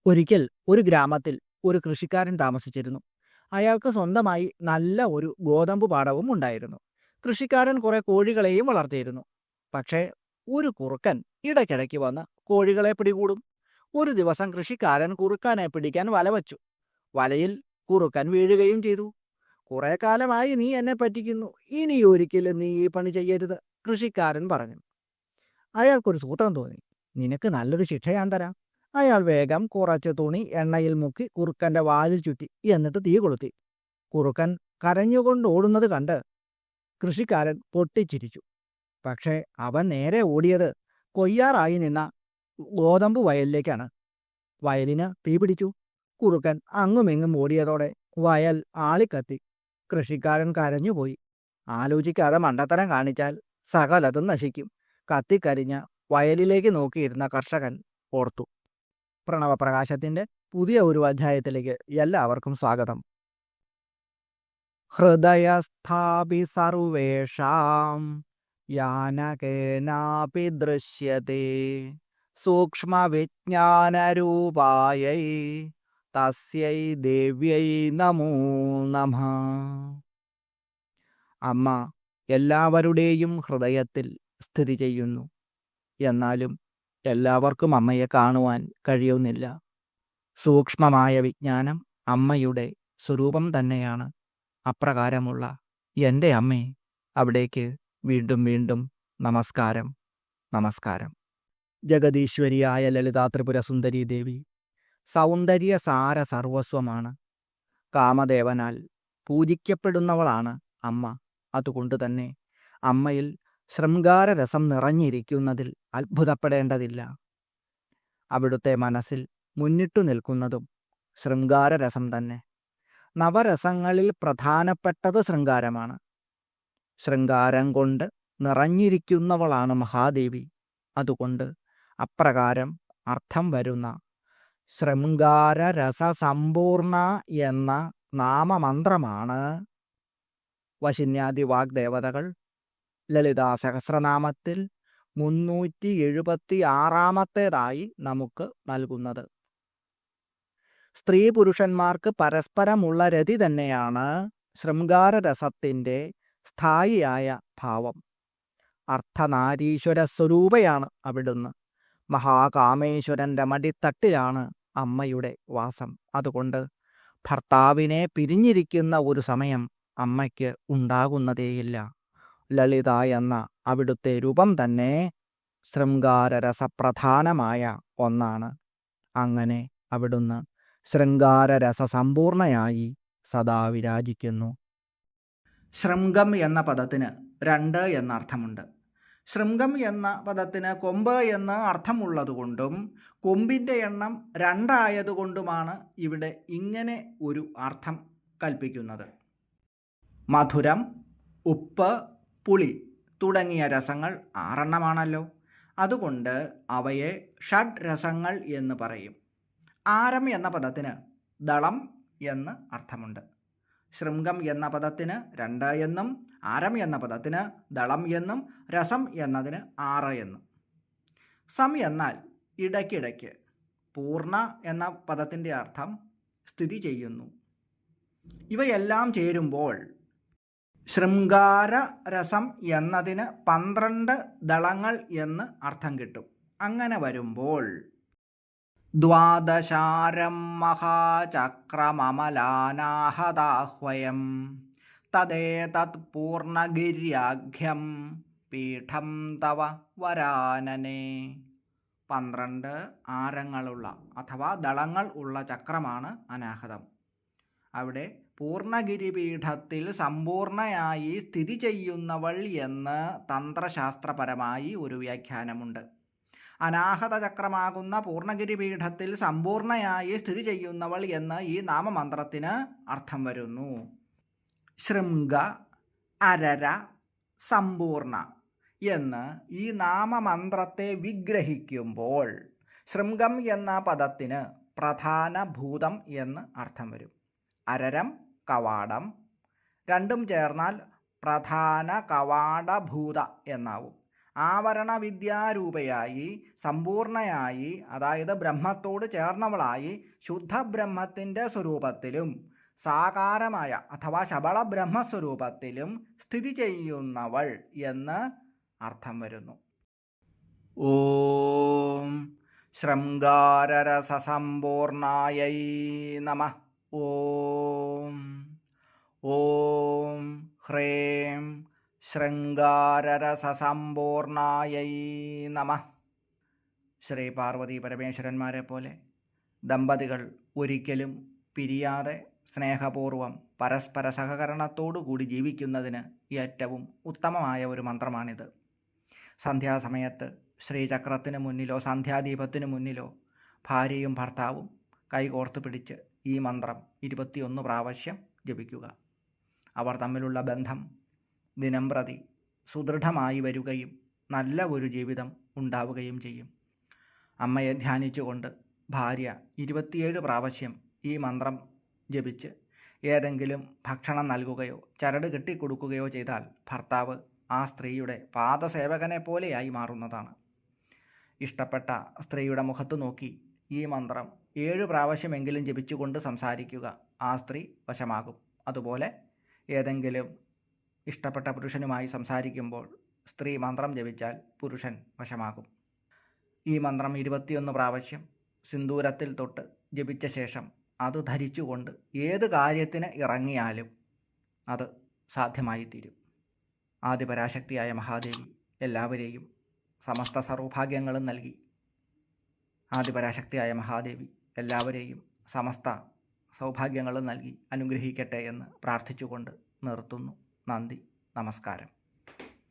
ഒരിക്കൽ ഒരു ഗ്രാമത്തിൽ ഒരു കൃഷിക്കാരൻ താമസിച്ചിരുന്നു. അയാൾക്ക് സ്വന്തമായി നല്ല ഒരു ഗോതമ്പ് പാടവും ഉണ്ടായിരുന്നു. കൃഷിക്കാരൻ കുറെ കോഴികളെയും വളർത്തിയിരുന്നു. പക്ഷേ ഒരു കുറുക്കൻ ഇടയ്ക്കിടയ്ക്ക് വന്ന് കോഴികളെ പിടികൂടും. ഒരു ദിവസം കൃഷിക്കാരൻ കുറുക്കനെ പിടിക്കാൻ വല വച്ചു. വലയിൽ കുറുക്കൻ വീഴുകയും ചെയ്തു. കുറെ കാലമായി നീ എന്നെ പറ്റിക്കുന്നു, ഇനി ഒരിക്കലും നീ ഈ പണി ചെയ്യരുത്, കൃഷിക്കാരൻ പറഞ്ഞു. അയാൾക്കൊരു സൂത്രം തോന്നി. നിനക്ക് നല്ലൊരു ശിക്ഷ ഞാൻ തരാം. അയാൾ വേഗം കുറച്ച് തുണി എണ്ണയിൽ മുക്കി കുറുക്കന്റെ വാലിൽ ചുറ്റി, എന്നിട്ട് തീ കൊളുത്തി. കുറുക്കൻ കരഞ്ഞുകൊണ്ട് ഓടുന്നത് കണ്ട് കൃഷിക്കാരൻ പൊട്ടിച്ചിരിച്ചു. പക്ഷേ അവൻ നേരെ ഓടിയത് കൊയ്യാറായി നിന്ന ഗോതമ്പ് വയലിലേക്കാണ്. വയലിന് തീ പിടിച്ചു. കുറുക്കൻ അങ്ങുമിങ്ങും ഓടിയതോടെ വയൽ ആളിക്കത്തി. കൃഷിക്കാരൻ കരഞ്ഞുപോയി. ആലോചിക്കാതെ മണ്ടത്തരം കാണിച്ചാൽ സകലതും നശിക്കും. കത്തിക്കരിഞ്ഞ വയലിലേക്ക് നോക്കിയിരുന്ന കർഷകൻ ഓർത്തു. പ്രണവപ്രകാശത്തിന്റെ പുതിയ ഒരു അധ്യായത്തിലേക്ക് എല്ലാവർക്കും സ്വാഗതം. ഹൃദയസ്ഥാപി സർവേഷാം യാനകേനാപി ദൃശ്യത്തെ സൂക്ഷ്മവിജ്ഞാനരൂപായൈ തസ്യൈ ദേവ്യൈ നമോ നമഃ. അമ്മ എല്ലാവരുടെയും ഹൃദയത്തിൽ സ്ഥിതി ചെയ്യുന്നു. എന്നാലും എല്ലാവർക്കും അമ്മയെ കാണുവാൻ കഴിയുന്നില്ല. സൂക്ഷ്മമായ വിജ്ഞാനം അമ്മയുടെ സ്വരൂപം തന്നെയാണ്. അപ്രകാരമുള്ള എൻ്റെ അമ്മേ, അവിടേക്ക് വീണ്ടും വീണ്ടും നമസ്കാരം, നമസ്കാരം. ജഗദീശ്വരിയായ ലളിതാ ത്രിപുര സുന്ദരീ ദേവി സൗന്ദര്യ സാര സർവസ്വമാണ്. കാമദേവനാൽ പൂജിക്കപ്പെടുന്നവളാണ് അമ്മ. അതുകൊണ്ട് തന്നെ അമ്മയിൽ ശൃംഗാരരസം നിറഞ്ഞിരിക്കുന്നതിൽ അത്ഭുതപ്പെടേണ്ടതില്ല. അവിടുത്തെ മനസ്സിൽ മുന്നിട്ടു നിൽക്കുന്നതും ശൃംഗാരരസം തന്നെ. നവരസങ്ങളിൽ പ്രധാനപ്പെട്ടത് ശൃംഗാരമാണ്. ശൃംഗാരം കൊണ്ട് നിറഞ്ഞിരിക്കുന്നവളാണ് മഹാദേവി. അതുകൊണ്ട് അപ്രകാരം അർത്ഥം വരുന്ന ശൃംഗാരരസസമ്പൂർണ എന്ന നാമമന്ത്രമാണ് വശിന്യാദി വാഗ്ദേവതകൾ ലളിതാ സഹസ്രനാമത്തിൽ 376 നമുക്ക് നൽകുന്നത്. സ്ത്രീ പുരുഷന്മാർക്ക് പരസ്പരമുള്ള രതി തന്നെയാണ് ശൃംഗാരരസത്തിൻ്റെ സ്ഥായിയായ ഭാവം. അർത്ഥനാരീശ്വര സ്വരൂപയാണ് അവിടുന്ന്. മഹാകാമേശ്വരൻ്റെ മടിത്തട്ടിലാണ് അമ്മയുടെ വാസം. അതുകൊണ്ട് ഭർത്താവിനെ പിരിഞ്ഞിരിക്കുന്ന ഒരു സമയം അമ്മയ്ക്ക് ഉണ്ടാകുന്നതേയില്ല. ലളിത എന്ന അവിടുത്തെ രൂപം തന്നെ ശൃംഗാരരസപ്രധാനമായ ഒന്നാണ്. അങ്ങനെ അവിടുന്ന് ശൃംഗാരരസസമ്പൂർണയായി സദാ വിരാജിക്കുന്നു. ശൃംഗം എന്ന പദത്തിന് 2 എന്ന അർത്ഥമുണ്ട്. ശൃംഗം എന്ന പദത്തിന് കൊമ്പ് എന്ന് അർത്ഥമുള്ളതുകൊണ്ടും കൊമ്പിൻ്റെ എണ്ണം 2 ആയതുകൊണ്ടുമാണ് ഇവിടെ ഇങ്ങനെ ഒരു അർത്ഥം കൽപ്പിക്കുന്നത്. മധുരം, ഉപ്പ്, പുളി തുടങ്ങിയ രസങ്ങൾ 6 അതുകൊണ്ട് അവയെ ഷഡ്രസങ്ങൾ എന്ന് പറയും. ആരം എന്ന പദത്തിന് ദളം എന്ന് അർത്ഥമുണ്ട്. ശൃംഗം എന്ന പദത്തിന് 2 എന്നും ആരം എന്ന പദത്തിന് ദളം എന്നും രസം എന്നതിന് 6 എന്നും. സം എന്നാൽ ഇടയ്ക്കിടയ്ക്ക്. പൂർണ്ണ എന്ന പദത്തിൻ്റെ അർത്ഥം സ്ഥിതി ചെയ്യുന്നു. ഇവയെല്ലാം ചേരുമ്പോൾ ശൃംഗാരരസം എന്നതിന് 12 ദളങ്ങൾ എന്ന് അർത്ഥം കിട്ടും. അങ്ങനെ വരുമ്പോൾ ദ്വാദശാരം മഹാചക്രമമലാനാഹദാഹ്വയം തദേതത് പൂർണ്ണഗിര്യാഖ്യം പീഠം തവ വരാനനെ. 12 ആരങ്ങളുള്ള അഥവാ ദളങ്ങൾ ഉള്ള ചക്രമാണ് അനാഹതം. അവിടെ പൂർണ്ണഗിരിപീഠത്തിൽ സമ്പൂർണയായി സ്ഥിതി ചെയ്യുന്നവൾ എന്ന് തന്ത്രശാസ്ത്രപരമായി ഒരു വ്യാഖ്യാനമുണ്ട്. അനാഹത ചക്രമാകുന്ന പൂർണ്ണഗിരിപീഠത്തിൽ സമ്പൂർണയായി സ്ഥിതി ചെയ്യുന്നവൾ എന്ന് ഈ നാമമന്ത്രത്തിന് അർത്ഥം വരുന്നു. ശൃംഗ, അരര, സമ്പൂർണ എന്ന് ഈ നാമമന്ത്രത്തെ വിഗ്രഹിക്കുമ്പോൾ ശൃംഗം എന്ന പദത്തിന് പ്രധാന ഭൂതം എന്ന് അർത്ഥം വരും. അരരം കവാടം, രണ്ടും ചേർന്നാൽ പ്രധാന കവാടഭൂത എന്നാവും. ആവരണ വിദ്യാരൂപയായി സമ്പൂർണയായി, അതായത് ബ്രഹ്മത്തോട് ചേർന്നവളായി ശുദ്ധ ബ്രഹ്മത്തിൻ്റെ സ്വരൂപത്തിലും സാകാരമായ അഥവാ ശബള ബ്രഹ്മസ്വരൂപത്തിലും സ്ഥിതി ചെയ്യുന്നവൾ എന്ന് അർത്ഥം വരുന്നു. ഓം ശൃംഗാരരസസമ്പൂർണായൈ നമഃ. ഓം ഓം ഹ്രീം ശൃംഗാരരസസമ്പൂർണായൈ നമഃ. ശ്രീ പാർവതി പരമേശ്വരന്മാരെ പോലെ ദമ്പതികൾ ഒരിക്കലും പിരിയാതെ സ്നേഹപൂർവം പരസ്പര സഹകരണത്തോടുകൂടി ജീവിക്കുന്നതിന് ഏറ്റവും ഉത്തമമായ ഒരു മന്ത്രമാണിത്. സന്ധ്യാസമയത്ത് ശ്രീചക്രത്തിന് മുന്നിലോ സന്ധ്യാദീപത്തിനു മുന്നിലോ ഭാര്യയും ഭർത്താവും കൈകോർത്ത് പിടിച്ച് ഈ മന്ത്രം 21 പ്രാവശ്യം ജപിക്കുക. അവർ തമ്മിലുള്ള ബന്ധം ദിനംപ്രതി സുദൃഢമായി വരികയും നല്ല ഒരു ജീവിതം ഉണ്ടാവുകയും ചെയ്യും. അമ്മയെ ധ്യാനിച്ചുകൊണ്ട് ഭാര്യ 27 പ്രാവശ്യം ഈ മന്ത്രം ജപിച്ച് ഏതെങ്കിലും ഭക്ഷണം നൽകുകയോ ചരട് കെട്ടിക്കൊടുക്കുകയോ ചെയ്താൽ ഭർത്താവ് ആ സ്ത്രീയുടെ പാദസേവകനെ പോലെയായി മാറുന്നതാണ്. ഇഷ്ടപ്പെട്ട സ്ത്രീയുടെ മുഖത്ത് നോക്കി ഈ മന്ത്രം 7 പ്രാവശ്യമെങ്കിലും ജപിച്ചുകൊണ്ട് സംസാരിക്കുക. ആ സ്ത്രീ വശമാകും. അതുപോലെ ഏതെങ്കിലും ഇഷ്ടപ്പെട്ട പുരുഷനുമായി സംസാരിക്കുമ്പോൾ സ്ത്രീ മന്ത്രം ജപിച്ചാൽ പുരുഷൻ വശമാകും. ഈ മന്ത്രം 21 പ്രാവശ്യം സിന്ദൂരത്തിൽ തൊട്ട് ജപിച്ച ശേഷം അത് ധരിച്ചുകൊണ്ട് ഏത് കാര്യത്തിന് ഇറങ്ങിയാലും അത് സാധ്യമായിത്തീരും. ആദിപരാശക്തിയായ മഹാദേവി എല്ലാവരെയും സമസ്ത സർവഭാഗ്യങ്ങളും നൽകി. ആദിപരാശക്തിയായ മഹാദേവി എല്ലാവരെയും സമസ്ത സൗഭാഗ്യങ്ങളും നൽകി അനുഗ്രഹിക്കട്ടെ എന്ന് പ്രാർത്ഥിച്ചുകൊണ്ട് നിർത്തുന്നു. നന്ദി, നമസ്കാരം.